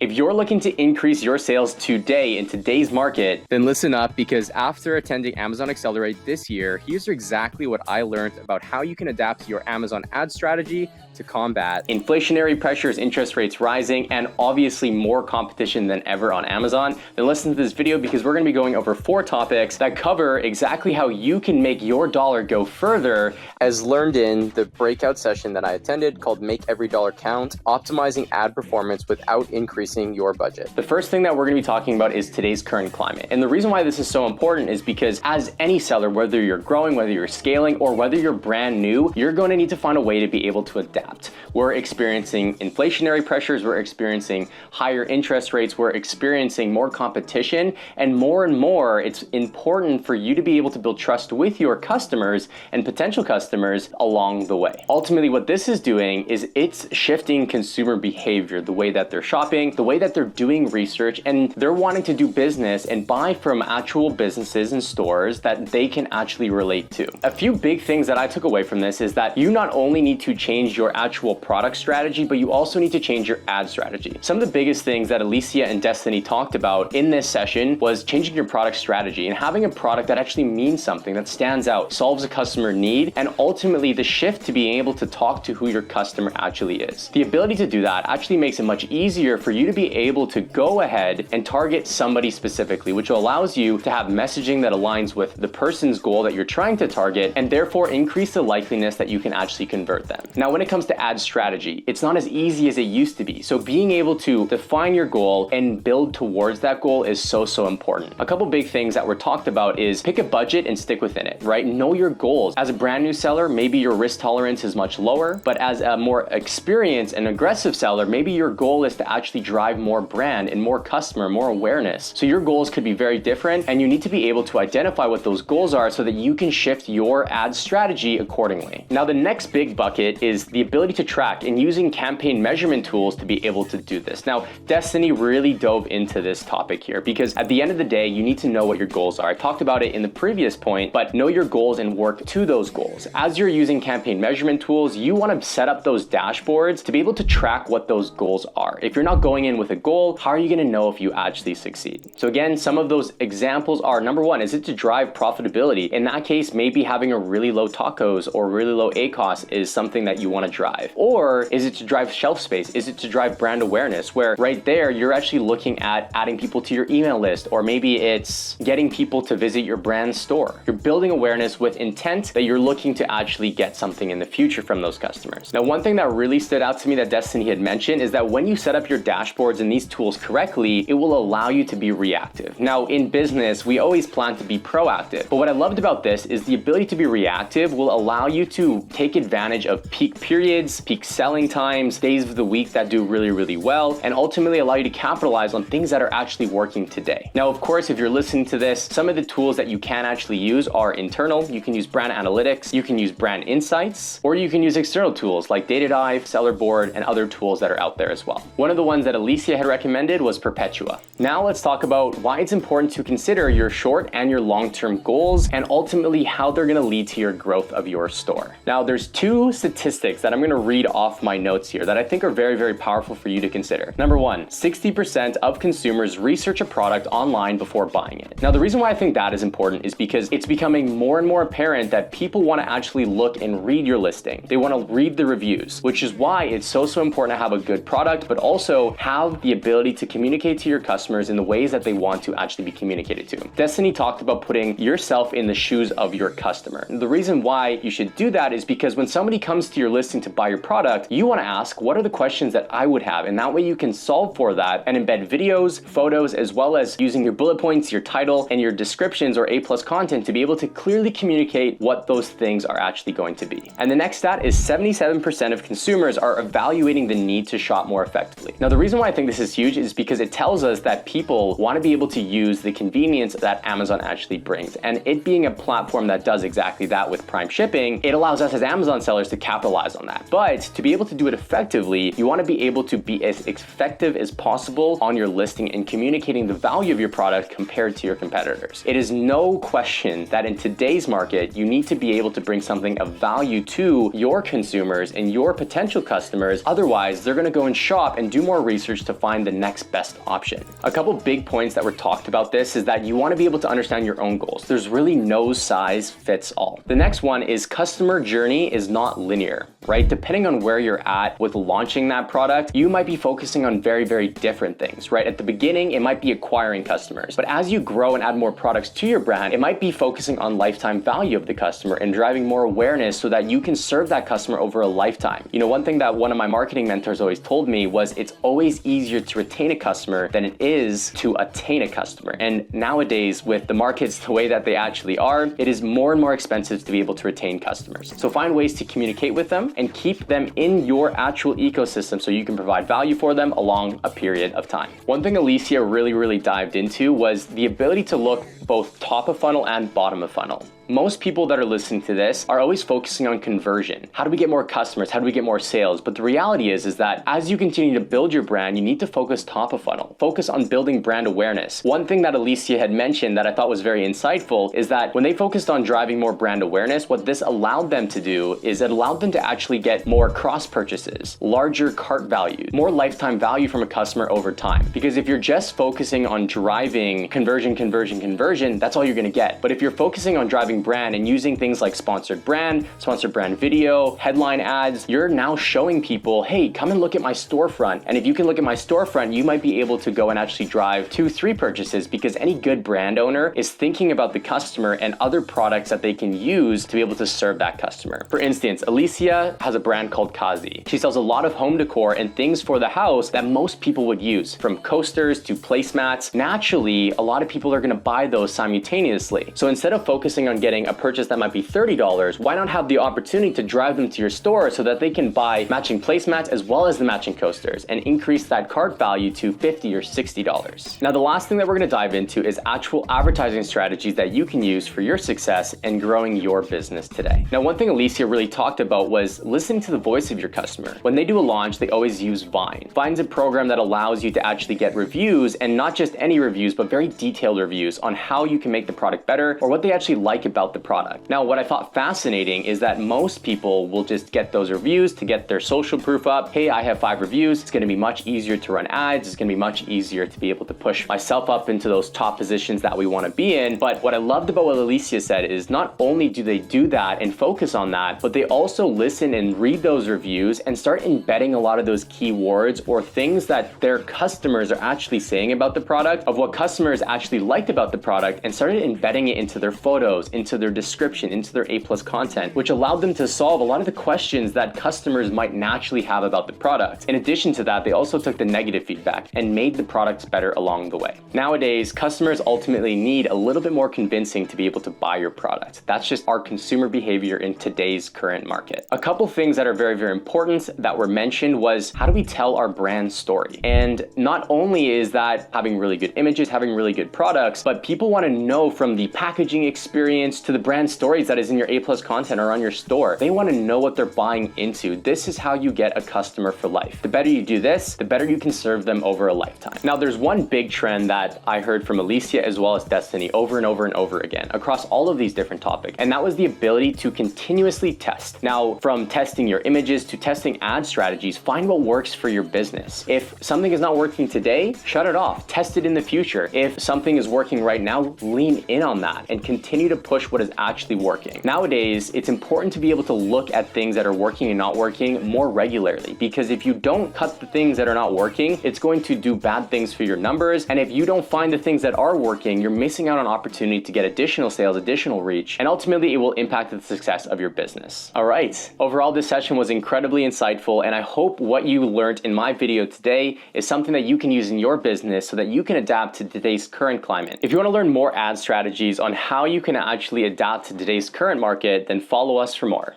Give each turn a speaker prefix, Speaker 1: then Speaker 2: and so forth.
Speaker 1: If you're looking to increase your sales today in today's market, then listen up, because after attending Amazon Accelerate this year, here's exactly what I learned about how you can adapt your Amazon ad strategy to combat inflationary pressures, interest rates rising, and obviously more competition than ever on Amazon. Then listen to this video, because we're going to be going over 4 topics that cover exactly how you can make your dollar go further, as learned in the breakout session that I attended called Make Every Dollar Count, optimizing ad performance without increasing your budget. The first thing that we're going to be talking about is today's current climate. And the reason why this is so important is because as any seller, whether you're growing, whether you're scaling, or whether you're brand new, you're going to need to find a way to be able to adapt. We're experiencing inflationary pressures, we're experiencing higher interest rates, we're experiencing more competition, and more, it's important for you to be able to build trust with your customers and potential customers along the way. Ultimately, what this is doing is it's shifting consumer behavior, the way that they're shopping, the way that they're doing research, and they're wanting to do business and buy from actual businesses and stores that they can actually relate to. A few big things that I took away from this is that you not only need to change your actual product strategy, but you also need to change your ad strategy. Some of the biggest things that Alicia and Destiny talked about in this session was changing your product strategy and having a product that actually means something, that stands out, solves a customer need, and ultimately the shift to being able to talk to who your customer actually is. The ability to do that actually makes it much easier for you to be able to go ahead and target somebody specifically, which allows you to have messaging that aligns with the person's goal that you're trying to target, and therefore increase the likeliness that you can actually convert them. Now, when it comes to ad strategy, it's not as easy as it used to be. So being able to define your goal and build towards that goal is so important. A couple big things that were talked about is pick a budget and stick within it, right? Know your goals. As a brand new seller, maybe your risk tolerance is much lower, but as a more experienced and aggressive seller, maybe your goal is to actually drive more brand and more customer, more awareness. So your goals could be very different, and you need to be able to identify what those goals are so that you can shift your ad strategy accordingly. Now, the next big bucket is the ability to track and using campaign measurement tools to be able to do this. Now, Destiny really dove into this topic here, because at the end of the day, you need to know what your goals are. I talked about it in the previous point, but know your goals and work to those goals. As you're using campaign measurement tools, you want to set up those dashboards to be able to track what those goals are. If you're not going in with a goal, how are you going to know if you actually succeed? So again, some of those examples are, number one, is it to drive profitability? In that case, maybe having a really low tacos or really low ACOS is something that you want to drive. Or is it to drive shelf space? Is it to drive brand awareness, where right there, you're actually looking at adding people to your email list, or maybe it's getting people to visit your brand store. You're building awareness with intent that you're looking to actually get something in the future from those customers. Now, one thing that really stood out to me that Destiny had mentioned is that when you set up your dashboards and these tools correctly, it will allow you to be reactive. Now, in business, we always plan to be proactive, but what I loved about this is the ability to be reactive will allow you to take advantage of peak periods, peak selling times, days of the week that do really well, and ultimately allow you to capitalize on things that are actually working today. Now, of course, if you're listening to this, some of the tools that you can actually use are internal. You can use brand analytics, you can use brand insights, or you can use external tools like Data Dive, Seller Board, and other tools that are out there as well. One of the ones that Alicia had recommended was Perpetua. Now let's talk about why it's important to consider your short and your long-term goals, and ultimately how they're gonna lead to your growth of your store. Now, there's 2 statistics that I'm gonna read off my notes here that I think are very powerful for you to consider. Number 1, 60% of consumers research a product online before buying it. Now, the reason why I think that is important is because it's becoming more and more apparent that people want to actually look and read your listing. They want to read the reviews, which is why it's so important to have a good product, but also have the ability to communicate to your customers in the ways that they want to actually be communicated to. Destiny talked about putting yourself in the shoes of your customer. And the reason why you should do that is because when somebody comes to your listing to buy your product, you want to ask, what are the questions that I would have? And that way you can solve for that and embed videos, photos, as well as using your bullet points, your title, and your descriptions or A+ content to be able to clearly communicate what those things are actually going to be. And the next stat is 77% of consumers are evaluating the need to shop more effectively. Now, the reason why I think this is huge is because it tells us that people want to be able to use the convenience that Amazon actually brings. And it being a platform that does exactly that with Prime shipping, it allows us as Amazon sellers to capitalize on that. But to be able to do it effectively, you want to be able to be as effective as possible on your listing and communicating the value of your product compared to your competitors. It is no question that in today's market, you need to be able to bring something of value to your consumers and your potential customers. Otherwise, they're going to go and shop and do more research research to find the next best option. A couple big points that were talked about this is that you want to be able to understand your own goals. There's really no size fits all. The next one is customer journey is not linear, right? Depending on where you're at with launching that product, you might be focusing on very, very different things, right? At the beginning, it might be acquiring customers, but as you grow and add more products to your brand, it might be focusing on lifetime value of the customer and driving more awareness so that you can serve that customer over a lifetime. You know, one thing that one of my marketing mentors always told me was it's always easier to retain a customer than it is to attain a customer. And nowadays, with the markets the way that they actually are, it is more and more expensive to be able to retain customers. So find ways to communicate with them and keep them in your actual ecosystem so you can provide value for them along a period of time. One thing Alicia really dived into was the ability to look both top of funnel and bottom of funnel. Most people that are listening to this are always focusing on conversion. How do we get more customers? How do we get more sales? But the reality is that as you continue to build your brand, you need to focus top of funnel. Focus on building brand awareness. One thing that Alicia had mentioned that I thought was very insightful is that when they focused on driving more brand awareness, what this allowed them to do is it allowed them to actually get more cross purchases, larger cart value, more lifetime value from a customer over time. Because if you're just focusing on driving conversion, that's all you're gonna get. But if you're focusing on driving brand and using things like sponsored brand video, headline ads, you're now showing people, hey, come and look at my storefront. And if you can look at my storefront, you might be able to go and actually drive 2-3 purchases because any good brand owner is thinking about the customer and other products that they can use to be able to serve that customer. For instance, Alicia has a brand called Kazi. She sells a lot of home decor and things for the house that most people would use, from coasters to placemats. Naturally, a lot of people are gonna buy those simultaneously. So instead of focusing on getting a purchase that might be $30, why not have the opportunity to drive them to your store so that they can buy matching placemats as well as the matching coasters and increase that cart value to $50 or $60. Now, the last thing that we're gonna dive into is actual advertising strategies that you can use for your success and growing your business today. Now, one thing Alicia really talked about was listening to the voice of your customer. When they do a launch, they always use Vine. Vine's a program that allows you to actually get reviews, and not just any reviews, but very detailed reviews on how you can make the product better or what they actually like about the product. Now, what I thought fascinating is that most people will just get those reviews to get their social proof up. Hey, I have 5 reviews. It's gonna be much easier to run ads. It's gonna be much easier to be able to push myself up into those top positions that we wanna be in. But what I loved about what Alicia said is not only do they do that and focus on that, but they also listen and read those reviews and start embedding a lot of those keywords or things that their customers are actually saying about the product, of what customers actually liked about the product, and started embedding it into their photos, into their description, into their A+ content, which allowed them to solve a lot of the questions that customers might naturally have about the product. In addition to that, they also took the negative feedback and made the products better along the way. Nowadays, customers ultimately need a little bit more convincing to be able to buy your product. That's just our consumer behavior in today's current market. A couple things that are very important that were mentioned was, how do we tell our brand story? And not only is that having really good images, having really good products, but people want to know from the packaging experience to the brand stories that is in your A+ content or on your store. They want to know what they're buying into. This is how you get a customer for life. The better you do this, the better you can serve them over a lifetime. Now, there's one big trend that I heard from Alicia as well as Destiny over and over again across all of these different topics, and that was the ability to continuously test. Now, from testing your images to testing ad strategies, find what works for your business. If something is not working today, shut it off. Test it in the future. If something is working right now, lean in on that and continue to push what is actually working. Nowadays, it's important to be able to look at things that are working and not working more regularly, because if you don't cut the things that are not working, it's going to do bad things for your numbers. And if you don't find the things that are working, you're missing out on opportunity to get additional sales, additional reach, and ultimately it will impact the success of your business. All right. Overall, this session was incredibly insightful, and I hope what you learned in my video today is something that you can use in your business so that you can adapt to today's current climate. If you want to learn more ad strategies on how you can actually adapt to today's current market, then follow us for more.